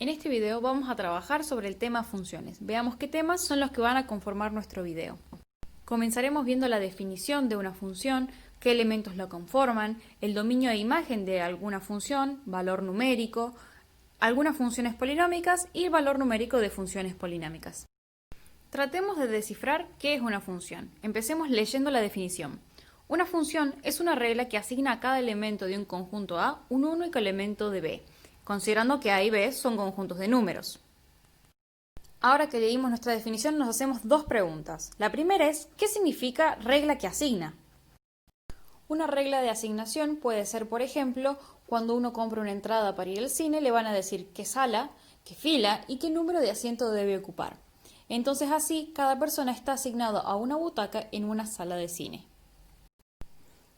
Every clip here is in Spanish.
En este video vamos a trabajar sobre el tema funciones. Veamos qué temas son los que van a conformar nuestro video. Comenzaremos viendo la definición de una función, qué elementos la conforman, el dominio de imagen de alguna función, valor numérico, algunas funciones polinómicas y el valor numérico de funciones polinómicas. Tratemos de descifrar qué es una función. Empecemos leyendo la definición. Una función es una regla que asigna a cada elemento de un conjunto A un único elemento de B, considerando que A y B son conjuntos de números. Ahora que leímos nuestra definición nos hacemos dos preguntas. La primera es, ¿qué significa regla que asigna? Una regla de asignación puede ser, por ejemplo, cuando uno compra una entrada para ir al cine, le van a decir qué sala, qué fila y qué número de asiento debe ocupar. Entonces así, cada persona está asignado a una butaca en una sala de cine.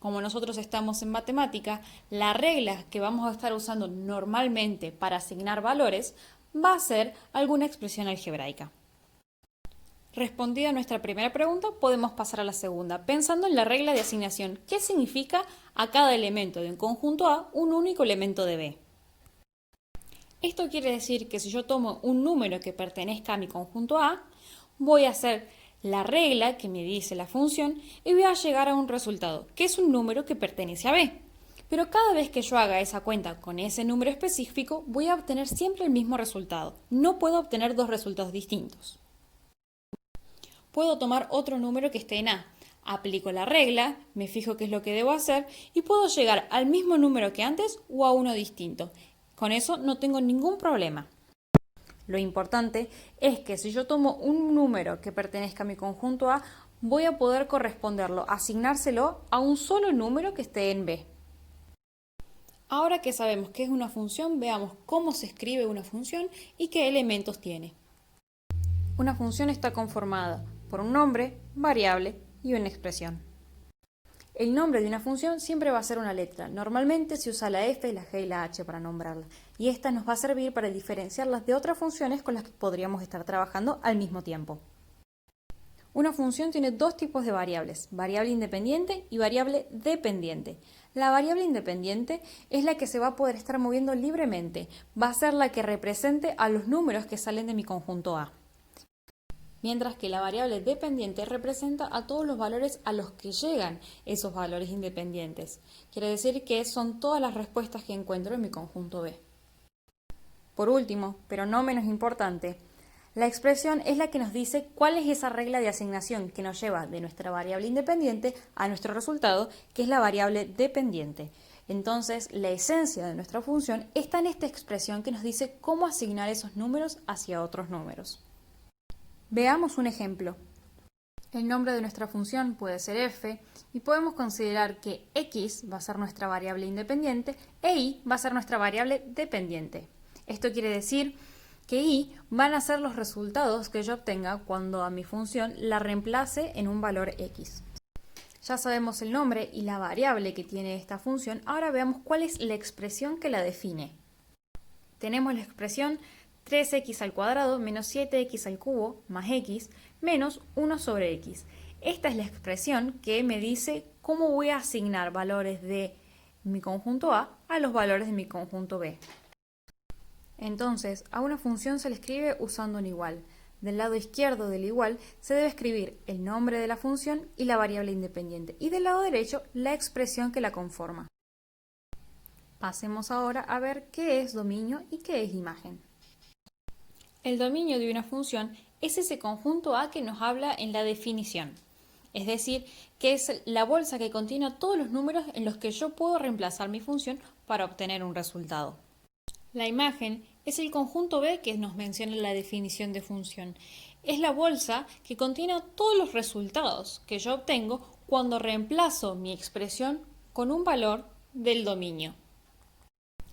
Como nosotros estamos en matemática, la regla que vamos a estar usando normalmente para asignar valores va a ser alguna expresión algebraica. Respondida nuestra primera pregunta, podemos pasar a la segunda, pensando en la regla de asignación. ¿Qué significa a cada elemento de un conjunto A un único elemento de B? Esto quiere decir que si yo tomo un número que pertenezca a mi conjunto A, voy a hacer la regla que me dice la función y voy a llegar a un resultado, que es un número que pertenece a B. Pero cada vez que yo haga esa cuenta con ese número específico, voy a obtener siempre el mismo resultado. No puedo obtener dos resultados distintos. Puedo tomar otro número que esté en A. Aplico la regla, me fijo qué es lo que debo hacer y puedo llegar al mismo número que antes o a uno distinto. Con eso no tengo ningún problema. Lo importante es que si yo tomo un número que pertenezca a mi conjunto A, voy a poder corresponderlo, asignárselo a un solo número que esté en B. Ahora que sabemos qué es una función, veamos cómo se escribe una función y qué elementos tiene. Una función está conformada por un nombre, variable y una expresión. El nombre de una función siempre va a ser una letra. Normalmente se usa la F, la G y la H para nombrarla. Y esta nos va a servir para diferenciarlas de otras funciones con las que podríamos estar trabajando al mismo tiempo. Una función tiene dos tipos de variables, variable independiente y variable dependiente. La variable independiente es la que se va a poder estar moviendo libremente. Va a ser la que represente a los números que salen de mi conjunto A. Mientras que la variable dependiente representa a todos los valores a los que llegan esos valores independientes. Quiere decir que son todas las respuestas que encuentro en mi conjunto B. Por último, pero no menos importante, la expresión es la que nos dice cuál es esa regla de asignación que nos lleva de nuestra variable independiente a nuestro resultado, que es la variable dependiente. Entonces, la esencia de nuestra función está en esta expresión que nos dice cómo asignar esos números hacia otros números. Veamos un ejemplo. El nombre de nuestra función puede ser f y podemos considerar que x va a ser nuestra variable independiente e y va a ser nuestra variable dependiente. Esto quiere decir que y van a ser los resultados que yo obtenga cuando a mi función la reemplace en un valor x. Ya sabemos el nombre y la variable que tiene esta función, ahora veamos cuál es la expresión que la define. Tenemos la expresión 3x al cuadrado menos 7x al cubo más x menos 1 sobre x. Esta es la expresión que me dice cómo voy a asignar valores de mi conjunto A los valores de mi conjunto B. Entonces, a una función se le escribe usando un igual. Del lado izquierdo del igual se debe escribir el nombre de la función y la variable independiente, y del lado derecho la expresión que la conforma. Pasemos ahora a ver qué es dominio y qué es imagen. El dominio de una función es ese conjunto A que nos habla en la definición, es decir, que es la bolsa que contiene todos los números en los que yo puedo reemplazar mi función para obtener un resultado. La imagen es el conjunto B que nos menciona en la definición de función. Es la bolsa que contiene todos los resultados que yo obtengo cuando reemplazo mi expresión con un valor del dominio.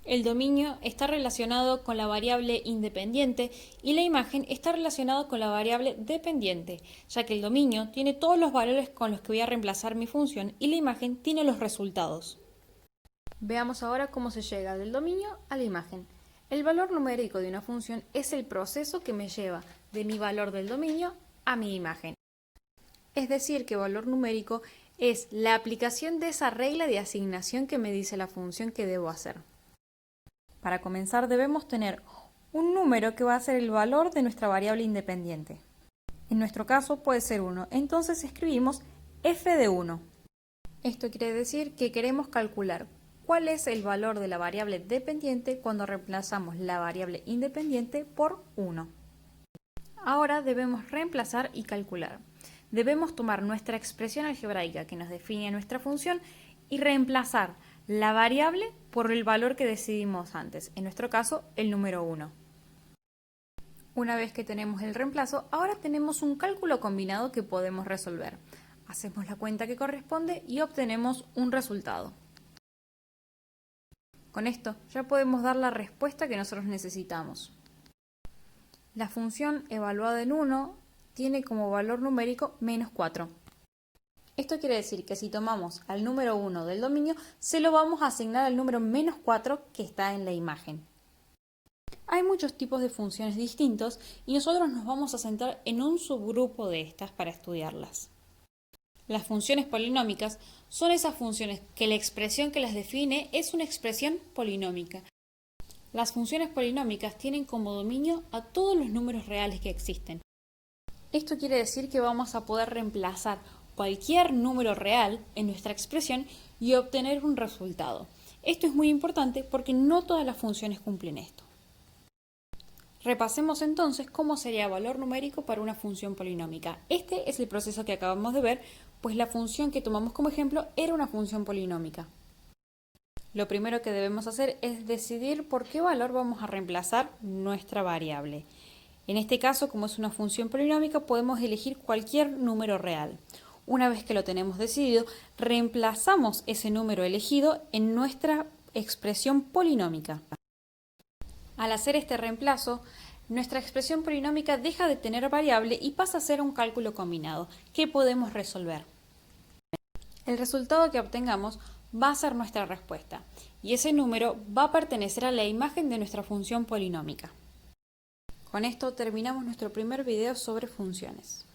El dominio está relacionado con la variable independiente y la imagen está relacionada con la variable dependiente, ya que el dominio tiene todos los valores con los que voy a reemplazar mi función y la imagen tiene los resultados. Veamos ahora cómo se llega del dominio a la imagen. El valor numérico de una función es el proceso que me lleva de mi valor del dominio a mi imagen. Es decir, que valor numérico es la aplicación de esa regla de asignación que me dice la función que debo hacer. Para comenzar debemos tener un número que va a ser el valor de nuestra variable independiente. En nuestro caso puede ser 1, entonces escribimos f de 1. Esto quiere decir que queremos calcular cuál es el valor de la variable dependiente cuando reemplazamos la variable independiente por 1. Ahora debemos reemplazar y calcular. Debemos tomar nuestra expresión algebraica que nos define nuestra función y reemplazar la variable por el valor que decidimos antes, en nuestro caso el número 1. Una vez que tenemos el reemplazo, ahora tenemos un cálculo combinado que podemos resolver. Hacemos la cuenta que corresponde y obtenemos un resultado. Con esto ya podemos dar la respuesta que nosotros necesitamos. La función evaluada en 1 tiene como valor numérico menos 4. Esto quiere decir que si tomamos al número 1 del dominio, se lo vamos a asignar al número menos 4 que está en la imagen. Hay muchos tipos de funciones distintos y nosotros nos vamos a centrar en un subgrupo de estas para estudiarlas. Las funciones polinómicas son esas funciones que la expresión que las define es una expresión polinómica. Las funciones polinómicas tienen como dominio a todos los números reales que existen. Esto quiere decir que vamos a poder reemplazar cualquier número real en nuestra expresión y obtener un resultado. Esto es muy importante porque no todas las funciones cumplen esto. Repasemos entonces cómo sería valor numérico para una función polinómica. Este es el proceso que acabamos de ver, pues la función que tomamos como ejemplo era una función polinómica. Lo primero que debemos hacer es decidir por qué valor vamos a reemplazar nuestra variable. En este caso, como es una función polinómica, podemos elegir cualquier número real. Una vez que lo tenemos decidido, reemplazamos ese número elegido en nuestra expresión polinómica. Al hacer este reemplazo, nuestra expresión polinómica deja de tener variable y pasa a ser un cálculo combinado, que podemos resolver. El resultado que obtengamos va a ser nuestra respuesta, y ese número va a pertenecer a la imagen de nuestra función polinómica. Con esto terminamos nuestro primer video sobre funciones.